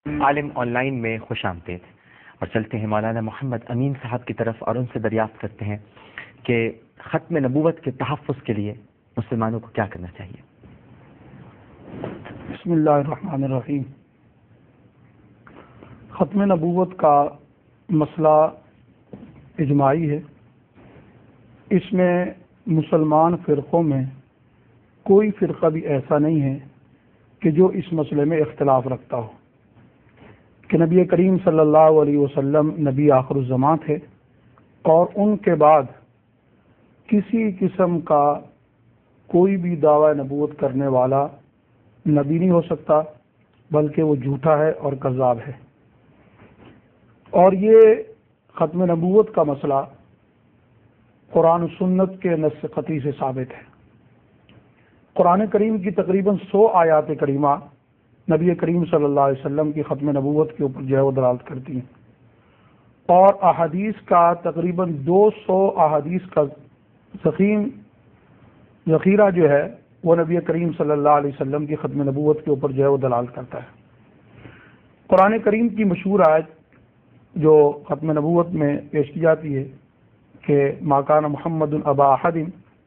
Alam on line میں خوش آمدید، اور چلتے ہیں مولانا محمد امین صاحب کی طرف اور ان سے دریافت کرتے ہیں کہ ختم نبوت کے تحفظ کے لیے مسلمانوں کو کیا کرنا چاہیے۔ بسم اللہ الرحمن الرحیم۔ ختم نبوت کا مسئلہ اجماعی ہے، اس میں مسلمان فرقوں میں کوئی فرقہ بھی ایسا نہیں ہے کہ جو اس مسئلے میں اختلاف رکھتا ہو کہ نبی کریم صلی اللہ علیہ وسلم نبی آخر الزمان تھے، اور ان کے بعد کسی قسم کا کوئی بھی دعوی نبوت کرنے والا نبی نہیں ہو سکتا، بلکہ وہ جھوٹا ہے اور کذاب ہے۔ اور یہ ختم نبوت کا مسئلہ قرآن و سنت کے نص قطعی سے ثابت ہے۔ قرآن کریم کی تقریباً 100 آیات کریمہ نبی کریم صلی اللہ علیہ وسلم کی ختم نبوت کے اوپر جو ہے وہ دلالت کرتی ہیں، اور احادیث کا تقریباً 200 احادیث کا ذخیرہ جو ہے وہ نبی کریم صلی اللہ علیہ وسلم کی ختم نبوت کے اوپر جو ہے وہ دلالت کرتا ہے۔ قرآن کریم کی مشہور آیت جو ختم نبوت میں پیش کی جاتی ہے کہ ما کان محمد ابا احد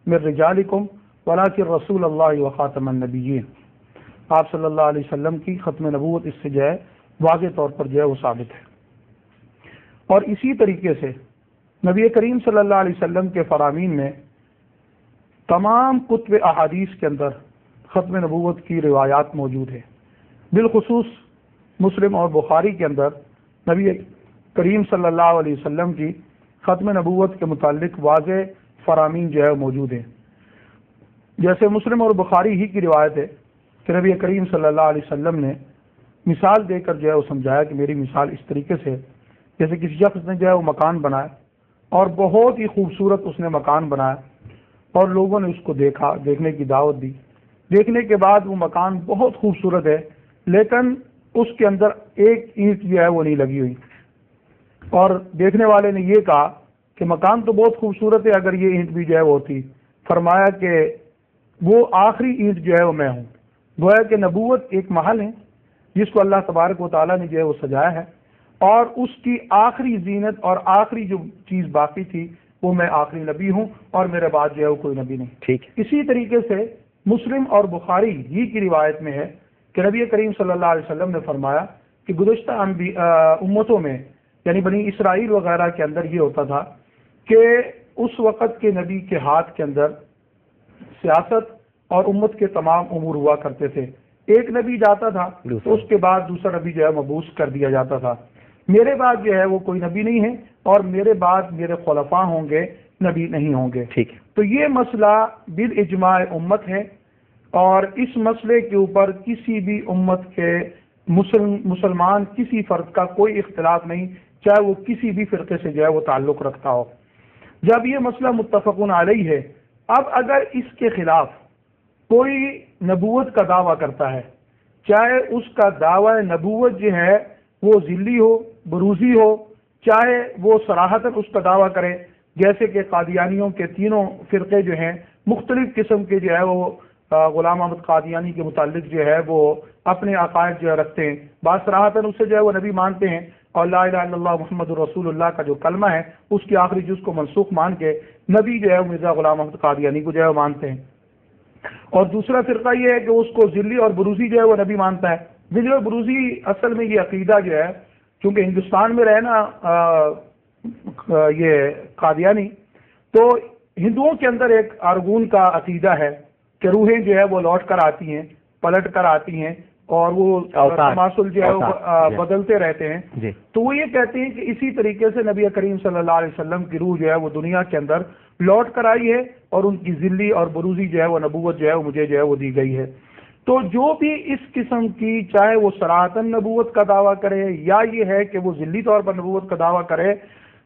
من رجالکم ولکن رسول اللہ وخاتم النبیین، آپ صلی اللہ علیہ وسلم کی ختم نبوت اس سے جو ہے واضح طور پر جو ہے وہ ثابت ہے۔ اور اسی طریقے سے نبی کریم صلی اللہ علیہ وسلم کے فرامین میں تمام کتب احادیث کے اندر ختم نبوت کی روایات موجود ہیں، بالخصوص مسلم اور بخاری کے اندر نبی کریم صلی اللہ علیہ وسلم کی ختم نبوت کے متعلق واضح فرامین جو ہے موجود ہیں۔ جیسے مسلم اور بخاری ہی کی روایت ہے کہ نبی کریم صلی اللہ علیہ وسلم نے مثال دے کر جو ہے وہ سمجھایا کہ میری مثال اس طریقے سے جیسے کسی شخص نے جو ہے وہ مکان بنایا، اور بہت ہی خوبصورت اس نے مکان بنایا، اور لوگوں نے اس کو دیکھا، دیکھنے کی دعوت دی۔ دیکھنے کے بعد وہ مکان بہت خوبصورت ہے، لیکن اس کے اندر ایک اینٹ جو ہے وہ نہیں لگی ہوئی، اور دیکھنے والے نے یہ کہا کہ مکان تو بہت خوبصورت ہے، اگر یہ اینٹ بھی جو ہے وہ ہوتی۔ فرمایا کہ وہ آخری اینٹ جو ہے وہ میں ہوں۔ گویا کہ نبوت ایک محل ہے جس کو اللہ تبارک و تعالیٰ نے جو ہے وہ سجایا ہے، اور اس کی آخری زینت اور آخری جو چیز باقی تھی وہ میں آخری نبی ہوں، اور میرے بعد جو ہے وہ کوئی نبی نہیں۔ ٹھیک۔ اسی طریقے سے مسلم اور بخاری ہی کی روایت میں ہے کہ نبی کریم صلی اللہ علیہ وسلم نے فرمایا کہ گزشتہ امتوں میں یعنی بنی اسرائیل وغیرہ کے اندر یہ ہوتا تھا کہ اس وقت کے نبی کے ہاتھ کے اندر سیاست اور امت کے تمام امور ہوا کرتے تھے۔ ایک نبی جاتا تھا تو اس کے بعد دوسرا نبی جو ہے مبعوث کر دیا جاتا تھا۔ میرے بعد جو ہے وہ کوئی نبی نہیں ہے، اور میرے بعد میرے خلفاء ہوں گے، نبی نہیں ہوں گے۔ ٹھیک۔ تو یہ مسئلہ بالاجماع امت ہے، اور اس مسئلے کے اوپر کسی بھی امت کے مسلمان کسی فرد کا کوئی اختلاف نہیں، چاہے وہ کسی بھی فرقے سے جو ہے وہ تعلق رکھتا ہو۔ جب یہ مسئلہ متفقون علیہ ہے، اب اگر اس کے خلاف کوئی نبوت کا دعویٰ کرتا ہے، چاہے اس کا دعویٰ نبوت جو ہے وہ ذلی ہو، بروزی ہو، چاہے وہ صراحتاً اس کا دعویٰ کرے، جیسے کہ قادیانیوں کے تینوں فرقے جو ہیں مختلف قسم کے جو ہے وہ غلام احمد قادیانی کے متعلق جو ہے وہ اپنے عقائد جو ہے رکھتے ہیں، بعض صراحتاً اس سے جو ہے وہ نبی مانتے ہیں، اور لا الہ الا اللہ محمد رسول اللہ کا جو کلمہ ہے اس کی آخری جز کو منسوخ مان کے نبی جو ہے مرزا غلام احمد قادیانی کو جو ہے وہ مانتے ہیں۔ اور دوسرا فرقہ یہ ہے کہ اس کو ذلی اور بروزی جو ہے وہ نبی مانتا ہے۔ ذلی اور بروزی اصل میں یہ عقیدہ جو ہے، چونکہ ہندوستان میں رہنا یہ قادیانی، تو ہندوؤں کے اندر ایک ارگون کا عقیدہ ہے کہ روحیں جو ہے وہ لوٹ کر آتی ہیں، پلٹ کر آتی ہیں، اور وہ تماثل جو ہے وہ بدلتے رہتے ہیں۔ تو وہ یہ کہتے ہیں کہ اسی طریقے سے نبی کریم صلی اللہ علیہ وسلم کی روح جو ہے وہ دنیا کے اندر لوٹ کر آئی ہے، اور ان کی ذلی اور بروزی جو ہے وہ نبوت جو ہے وہ مجھے جو ہے وہ دی گئی ہے۔ تو جو بھی اس قسم کی، چاہے وہ صراحتاً نبوت کا دعویٰ کرے یا یہ ہے کہ وہ ذلی طور پر نبوت کا دعویٰ کرے،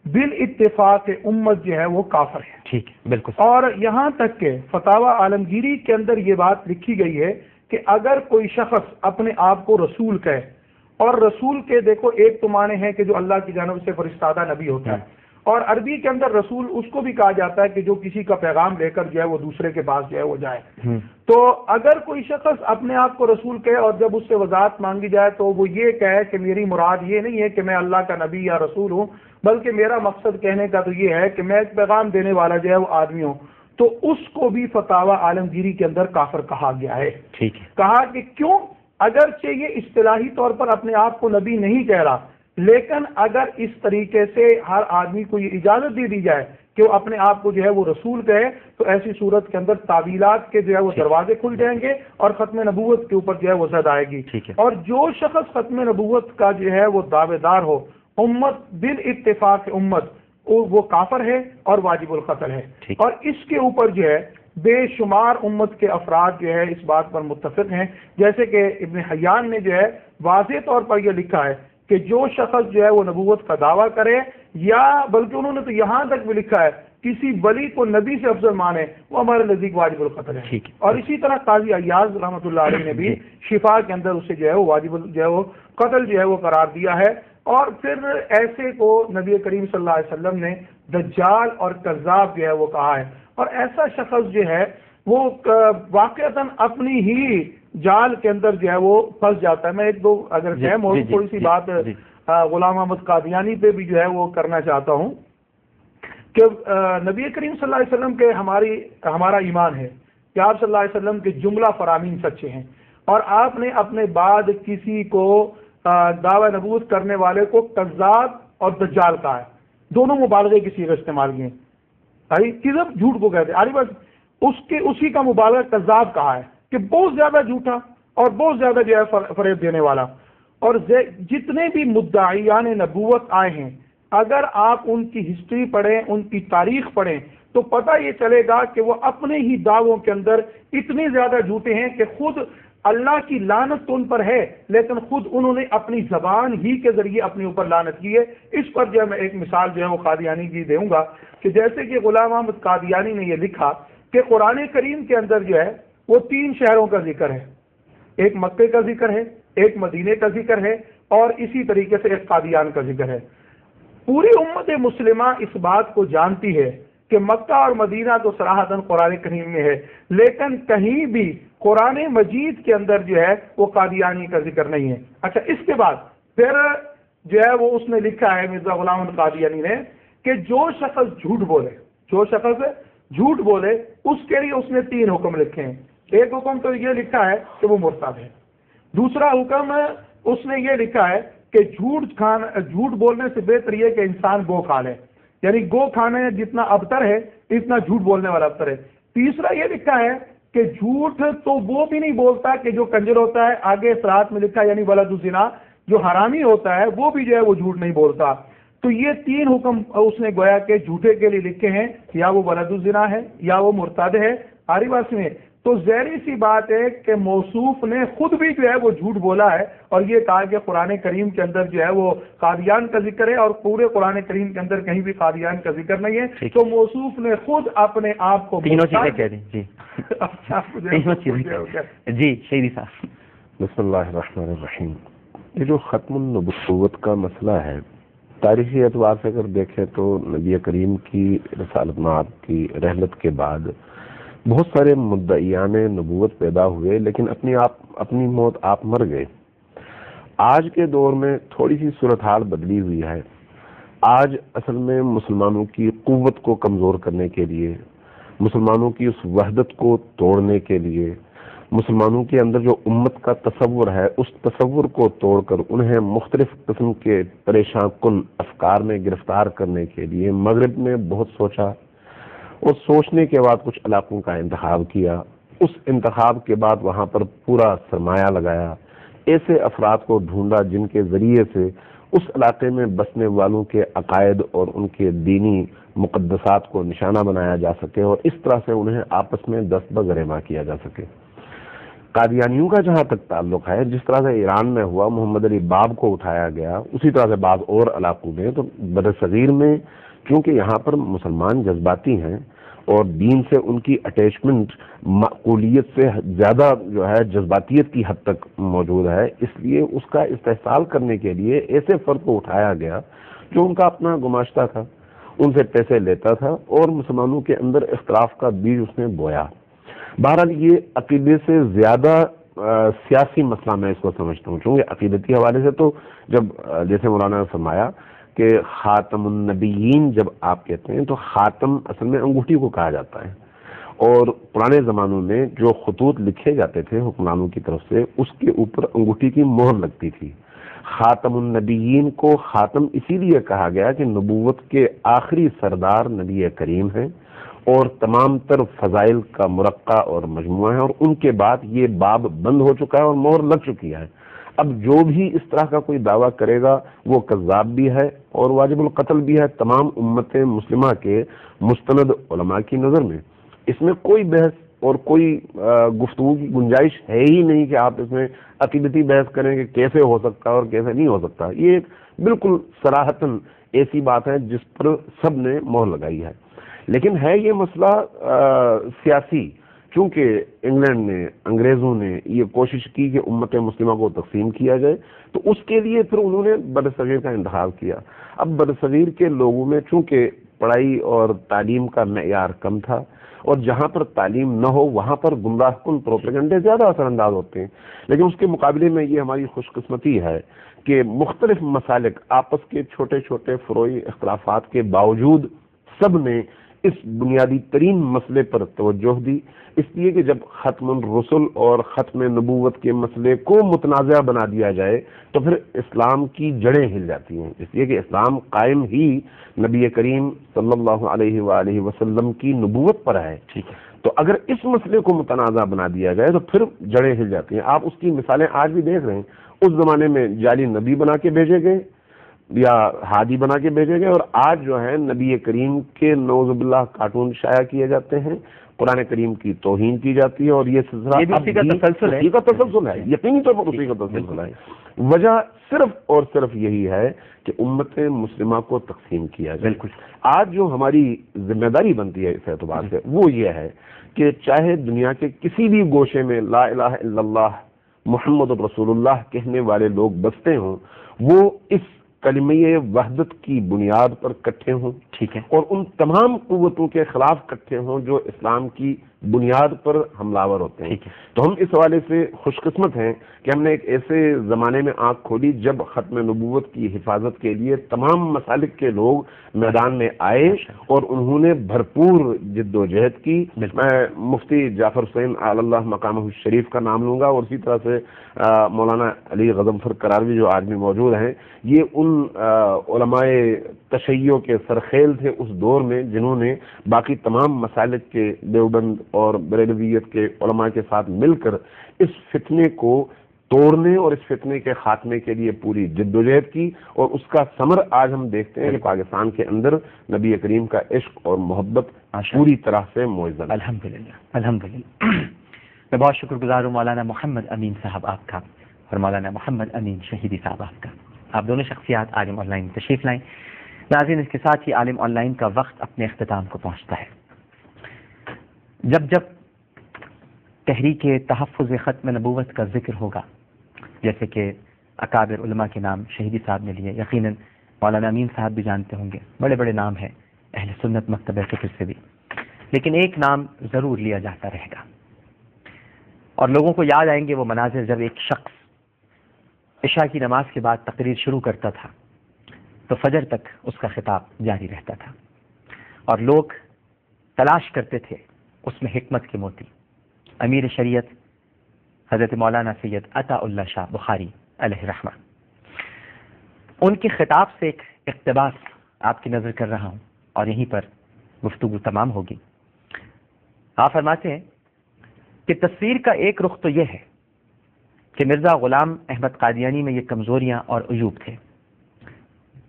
بالاتفاق امت جو ہے وہ کافر ہے۔ ٹھیک، بالکل۔ اور یہاں تک کہ فتاوی عالمگیری کے اندر یہ بات لکھی گئی ہے کہ اگر کوئی شخص اپنے آپ کو رسول کہے، اور رسول کے دیکھو ایک تو معنی ہے کہ جو اللہ کی جانب سے فرستادہ نبی ہوتا ہے، اور عربی کے اندر رسول اس کو بھی کہا جاتا ہے کہ جو کسی کا پیغام لے کر جو ہے وہ دوسرے کے پاس جو ہے وہ جائے۔ تو اگر کوئی شخص اپنے آپ کو رسول کہے اور جب اس سے وضاحت مانگی جائے تو وہ یہ کہے کہ میری مراد یہ نہیں ہے کہ میں اللہ کا نبی یا رسول ہوں، بلکہ میرا مقصد کہنے کا تو یہ ہے کہ میں ایک پیغام دینے والا جو ہے وہ آدمی ہوں، تو اس کو بھی فتاوی عالمگیری کے اندر کافر کہا گیا ہے۔ ٹھیک ہے، کہا کہ کیوں؟ اگرچہ یہ اصطلاحی طور پر اپنے آپ کو نبی نہیں کہہ رہا، لیکن اگر اس طریقے سے ہر آدمی کو یہ اجازت دے دی جائے کہ وہ اپنے آپ کو جو ہے وہ رسول کہے، تو ایسی صورت کے اندر تعویلات کے جو ہے وہ دروازے کھل جائیں گے اور ختم نبوت کے اوپر جو ہے وہ زد آئے گی۔ اور جو شخص ختم نبوت کا جو ہے وہ دعوے دار ہو، امت بالاتفاق امت، وہ کافر ہے اور واجب القتل ہے۔ اور اس کے اوپر جو ہے بے شمار امت کے افراد جو ہے اس بات پر متفق ہیں، جیسے کہ ابن حیان نے جو ہے واضح طور پر یہ لکھا ہے کہ جو شخص جو ہے وہ نبوت کا دعویٰ کرے، یا بلکہ انہوں نے تو یہاں تک بھی لکھا ہے کسی ولی کو نبی سے افضل مانے، وہ ہمارے نزدیک واجب القتل ہے۔ اور اسی طرح قاضی عیاض رحمۃ اللہ علیہ نے بھی شفا کے اندر اسے جو ہے وہ واجب جو ہے وہ قتل جو ہے وہ قرار دیا ہے۔ اور پھر ایسے کو نبی کریم صلی اللہ علیہ وسلم نے دجال اور کذاب جو ہے وہ کہا ہے، اور ایسا شخص جو ہے وہ واقعتاً اپنی ہی جال کے اندر جو ہے وہ پھنس جاتا ہے۔ میں ایک دو اگر تھوڑی سی بات غلام احمد قادیانی پہ بھی جو ہے وہ کرنا چاہتا ہوں کہ نبی کریم صلی اللہ علیہ وسلم کے ہمارا ایمان ہے کہ آپ صلی اللہ علیہ وسلم کے جملہ فرامین سچے ہیں، اور آپ نے اپنے بعد کسی کو دعوی نبوت کرنے والے کو کذاب اور دجال کہا ہے، دونوں مبالغے کی صیغہ استعمال کی ہیں۔ کذب جھوٹ کو کہتے ہیں، بس اسی کا مبالغہ کذاب کہا ہے کہ بہت زیادہ جھوٹا اور بہت زیادہ جو ہے فریب دینے والا۔ اور جتنے بھی مدعیان نبوت آئے ہیں، اگر آپ ان کی ہسٹری پڑھیں، ان کی تاریخ پڑھیں، تو پتہ یہ چلے گا کہ وہ اپنے ہی دعووں کے اندر اتنے زیادہ جھوٹے ہیں کہ خود اللہ کی لعنت تو ان پر ہے، لیکن خود انہوں نے اپنی زبان ہی کے ذریعے اپنے اوپر لعنت کی ہے۔ اس پر جو ہے میں ایک مثال جو ہے وہ قادیانی کی دوں گا کہ جیسے کہ غلام احمد قادیانی نے یہ لکھا کہ قرآن کریم کے اندر جو ہے وہ 3 شہروں کا ذکر ہے، ایک مکے کا ذکر ہے، ایک مدینے کا ذکر ہے، اور اسی طریقے سے ایک قادیان کا ذکر ہے۔ پوری امت مسلمہ اس بات کو جانتی ہے کہ مکہ اور مدینہ تو صراحتاً قرآن کریم میں ہے، لیکن کہیں بھی قرآن مجید کے اندر جو ہے وہ قادیانی کا ذکر نہیں ہے۔ اچھا، اس کے بعد پھر جو ہے وہ اس نے لکھا ہے مرزا غلام احمد قادیانی نے کہ جو شخص جھوٹ بولے اس کے لیے اس نے 3 حکم لکھے ہیں۔ ایک حکم تو یہ لکھا ہے کہ وہ مرتد ہے، دوسرا حکم اس نے یہ لکھا ہے کہ جھوٹ بولنے سے بہتر یہ کہ انسان گو کھا لے، یعنی گو کھانے جتنا ابتر ہے اتنا جھوٹ بولنے والا ابتر ہے۔ تیسرا یہ لکھا ہے کہ جھوٹ تو وہ بھی نہیں بولتا کہ جو کنجر ہوتا ہے، آگے صراحت میں لکھا ہے یعنی ولد الزنا، جو حرامی ہوتا ہے وہ بھی جو ہے وہ جھوٹ نہیں بولتا۔ تو یہ 3 حکم اس نے گویا کہ جھوٹے کے لیے لکھے ہیں، یا وہ ولد الزنا ہے یا وہ مرتد ہے۔ آری بات میں تو ظاہری سی بات ہے کہ موصوف نے خود بھی جو ہے وہ جھوٹ بولا ہے، اور یہ کہا کہ قرآن کریم کے اندر جو ہے وہ قادیان کا ذکر ہے، اور پورے قرآن کریم کے اندر کہیں بھی قادیان کا ذکر نہیں ہے۔ تو موصوف نے خود اپنے آپ کو تینوں چیزیں کہہ دیں۔ جی جی شہیدی صاحب، بسم اللہ الرحمن الرحیم۔ یہ جو ختم النبوت کا مسئلہ ہے، تاریخی اعتبار سے اگر دیکھیں تو نبی کریم کی رسالت مآب کی رحلت کے بعد بہت سارے مدعیان نبوت پیدا ہوئے، لیکن اپنی موت آپ مر گئے۔ آج کے دور میں تھوڑی سی صورتحال بدلی ہوئی ہے۔ آج اصل میں مسلمانوں کی قوت کو کمزور کرنے کے لیے، مسلمانوں کی اس وحدت کو توڑنے کے لیے، مسلمانوں کے اندر جو امت کا تصور ہے اس تصور کو توڑ کر انہیں مختلف قسم کے پریشان کن افکار میں گرفتار کرنے کے لیے مغرب میں بہت سوچا، اور سوچنے کے بعد کچھ علاقوں کا انتخاب کیا۔ اس انتخاب کے بعد وہاں پر پورا سرمایہ لگایا، ایسے افراد کو ڈھونڈا جن کے ذریعے سے اس علاقے میں بسنے والوں کے عقائد اور ان کے دینی مقدسات کو نشانہ بنایا جا سکے، اور اس طرح سے انہیں آپس میں دست بگریمہ کیا جا سکے۔ قادیانیوں کا جہاں تک تعلق ہے، جس طرح سے ایران میں ہوا، محمد علی باب کو اٹھایا گیا، اسی طرح سے بعض اور علاقوں میں، تو برصغیر میں کیونکہ یہاں پر مسلمان جذباتی ہیں اور دین سے ان کی اٹیچمنٹ معقولیت سے زیادہ جو ہے جذباتیت کی حد تک موجود ہے، اس لیے اس کا استحصال کرنے کے لیے ایسے فرد کو اٹھایا گیا جو ان کا اپنا گماشتہ تھا۔ ان سے پیسے لیتا تھا اور مسلمانوں کے اندر اختلاف کا بیج اس نے بویا۔ بہرحال یہ عقیدے سے زیادہ سیاسی مسئلہ میں اس کو سمجھتا ہوں، چونکہ عقیدتی حوالے سے تو جب جیسے مولانا نے فرمایا کہ خاتم النبیین جب آپ کہتے ہیں تو خاتم اصل میں انگوٹھی کو کہا جاتا ہے، اور پرانے زمانوں میں جو خطوط لکھے جاتے تھے حکمرانوں کی طرف سے اس کے اوپر انگوٹھی کی مہر لگتی تھی۔ خاتم النبیین کو خاتم اسی لیے کہا گیا کہ نبوت کے آخری سردار نبی کریم ہیں اور تمام تر فضائل کا مرقع اور مجموعہ ہے، اور ان کے بعد یہ باب بند ہو چکا ہے اور مہر لگ چکی ہے۔ اب جو بھی اس طرح کا کوئی دعویٰ کرے گا وہ کذاب بھی ہے اور واجب القتل بھی ہے تمام امت مسلمہ کے مستند علماء کی نظر میں۔ اس میں کوئی بحث اور کوئی گفتگو کی گنجائش ہے ہی نہیں کہ آپ اس میں عقیدتی بحث کریں کہ کیسے ہو سکتا ہے اور کیسے نہیں ہو سکتا۔ یہ ایک بالکل صراحتاً ایسی بات ہے جس پر سب نے مہر لگائی ہے، لیکن ہے یہ مسئلہ سیاسی، چونکہ انگلینڈ نے انگریزوں نے یہ کوشش کی کہ امت مسلمہ کو تقسیم کیا جائے، تو اس کے لیے پھر انہوں نے برصغیر کا انتخاب کیا۔ اب برصغیر کے لوگوں میں چونکہ پڑھائی اور تعلیم کا معیار کم تھا، اور جہاں پر تعلیم نہ ہو وہاں پر گمراہ کن پروپیگنڈے زیادہ اثر انداز ہوتے ہیں، لیکن اس کے مقابلے میں یہ ہماری خوش قسمتی ہے کہ مختلف مسالک آپس کے چھوٹے چھوٹے فروعی اختلافات کے باوجود سب نے اس بنیادی ترین مسئلے پر توجہ دی، اس لیے کہ جب ختم الرسل اور ختم نبوت کے مسئلے کو متنازع بنا دیا جائے تو پھر اسلام کی جڑیں ہل جاتی ہیں، اس لیے کہ اسلام قائم ہی نبی کریم صلی اللہ علیہ وآلہ وسلم کی نبوت پر ہے۔ تو اگر اس مسئلے کو متنازع بنا دیا جائے تو پھر جڑیں ہل جاتی ہیں۔ آپ اس کی مثالیں آج بھی دیکھ رہے ہیں، اس زمانے میں جعلی نبی بنا کے بھیجے گئے یا ہادی بنا کے بھیجے گئے، اور آج جو ہے نبی کریم کے نعوذ باللہ کارٹون شائع کیے جاتے ہیں، قرآن کریم کی توہین کی جاتی ہے، اور یہ سلسلہ اسی کا تسلسل ہے، یقینی طور پر اسی کا تسلسل ہے۔ وجہ صرف اور صرف یہی ہے کہ امت مسلمہ کو تقسیم کیا جائے۔ بالکل آج جو ہماری ذمہ داری بنتی ہے اس اعتبار سے وہ یہ ہے کہ چاہے دنیا کے کسی بھی گوشے میں لا الہ الا اللہ محمد رسول اللہ کہنے والے لوگ بستے ہوں، وہ اس کلمہ وحدت کی بنیاد پر کٹھے ہوں، ٹھیک ہے، اور ان تمام قوتوں کے خلاف کٹھے ہوں جو اسلام کی بنیاد پر حملہ ور ہوتے ہیں۔ تو ہم اس حوالے سے خوش قسمت ہیں کہ ہم نے ایک ایسے زمانے میں آنکھ کھولی جب ختم نبوت کی حفاظت کے لیے تمام مسالک کے لوگ میدان میں آئے اور انہوں نے بھرپور جد و جہد کی۔ میں مفتی جعفر حسین علی اللہ مقامہ الشریف کا نام لوں گا، اور اسی طرح سے مولانا علی غضنفر کراروی جو آج بھی موجود ہیں، یہ ان علماء تشیع کے سرخیل تھے اس دور میں جنہوں نے باقی تمام مسالک کے دیوبند اور بریلویت کے علماء کے ساتھ مل کر اس فتنے کو توڑنے اور اس فتنے کے خاتمے کے لیے پوری جدوجہد کی، اور اس کا ثمر آج ہم دیکھتے ہیں کہ پاکستان کے اندر نبی کریم کا عشق اور محبت پوری طرح سے معزز۔ الحمدللہ الحمدللہ۔ میں بہت شکر گزار ہوں مولانا محمد امین صاحب آپ کا اور مولانا محمد امین شہیدی صاحب آپ کا۔ آپ دونوں شخصیات عالم آن لائن تشریف لائیں۔ ناظرین، اس کے ساتھ ہی عالم آن لائن کا وقت اپنے اختتام کو پہنچتا ہے۔ جب جب تحریک تحفظ ختم نبوت کا ذکر ہوگا، جیسے کہ اکابر علماء کے نام شہیدی صاحب نے لیے، یقیناً مولانا امین صاحب بھی جانتے ہوں گے، بڑے بڑے نام ہیں اہل سنت مکتبہ فکر سے بھی، لیکن ایک نام ضرور لیا جاتا رہے گا، اور لوگوں کو یاد آئیں گے وہ مناظر جب ایک شخص عشاء کی نماز کے بعد تقریر شروع کرتا تھا تو فجر تک اس کا خطاب جاری رہتا تھا، اور لوگ تلاش کرتے تھے اس میں حکمت کے موتی۔ امیر شریعت حضرت مولانا سید عطا اللہ شاہ بخاری علیہ رحمہ، ان کے خطاب سے ایک اقتباس آپ کی نظر کر رہا ہوں اور یہیں پر گفتگو تمام ہوگی۔ آپ فرماتے ہیں کہ تصویر کا ایک رخ تو یہ ہے کہ مرزا غلام احمد قادیانی میں یہ کمزوریاں اور عیوب تھے،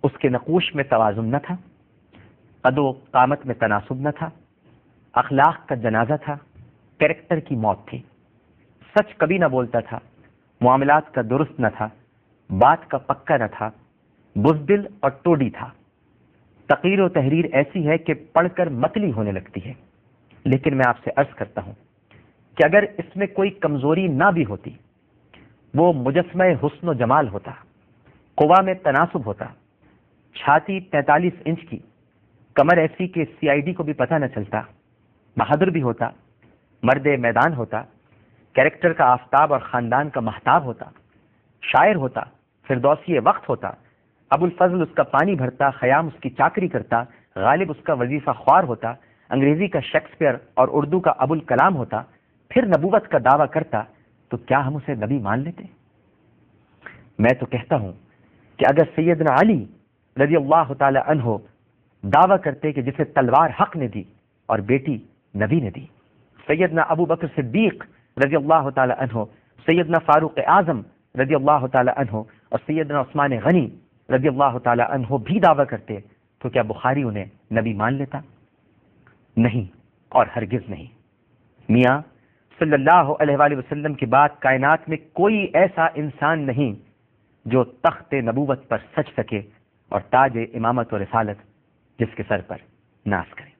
اس کے نقوش میں توازن نہ تھا، قد و قامت میں تناسب نہ تھا، اخلاق کا جنازہ تھا، کریکٹر کی موت تھی، سچ کبھی نہ بولتا تھا، معاملات کا درست نہ تھا، بات کا پکا نہ تھا، بزدل اور ٹوڈی تھا۔ تقریر و تحریر ایسی ہے کہ پڑھ کر متلی ہونے لگتی ہے، لیکن میں آپ سے عرض کرتا ہوں کہ اگر اس میں کوئی کمزوری نہ بھی ہوتی، وہ مجسمہ حسن و جمال ہوتا، قوا میں تناسب ہوتا، چھاتی 43 انچ کی، کمر ایسی کہ CID کو بھی پتہ نہ چلتا، بہادر بھی ہوتا، مرد میدان ہوتا، کیریکٹر کا آفتاب اور خاندان کا مہتاب ہوتا، شاعر ہوتا، فردوسی وقت ہوتا، ابو الفضل اس کا پانی بھرتا، خیام اس کی چاکری کرتا، غالب اس کا وظیفہ خوار ہوتا، انگریزی کا شیکسپیئر اور اردو کا ابو الکلام ہوتا، پھر نبوت کا دعویٰ کرتا، تو کیا ہم اسے نبی مان لیتے؟ میں تو کہتا ہوں کہ اگر سیدنا علی رضی اللہ تعالی عنہ دعویٰ کرتے کہ جسے تلوار حق نے دی اور بیٹی نبی نے دی، سیدنا ابو بکر صدیق رضی اللہ تعالی عنہ، سیدنا فاروق اعظم رضی اللہ تعالی عنہ اور سیدنا عثمان غنی رضی اللہ تعالی عنہ بھی دعویٰ کرتے، تو کیا بخاری انہیں نبی مان لیتا؟ نہیں، اور ہرگز نہیں۔ میاں صلی اللہ علیہ وآلہ وسلم کی بات کائنات میں کوئی ایسا انسان نہیں جو تخت نبوت پر سج سکے اور تاج امامت و رسالت جس کے سر پر ناز کرے۔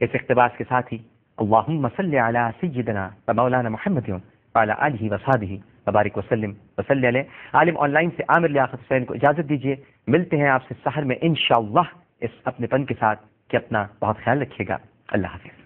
اس اقتباس کے ساتھ ہی اللہم صلی علی سیدنا و مولانا محمد وعلی آلہ وصحبہ وبارک وسلم وصلی علیہ۔ عالم آن لائن سے عامر لیاقت حسین کو اجازت دیجیے، ملتے ہیں آپ سے سحر میں انشاءاللہ اس اپنے پن کے ساتھ کہ اپنا بہت خیال رکھیے گا۔ اللہ حافظ۔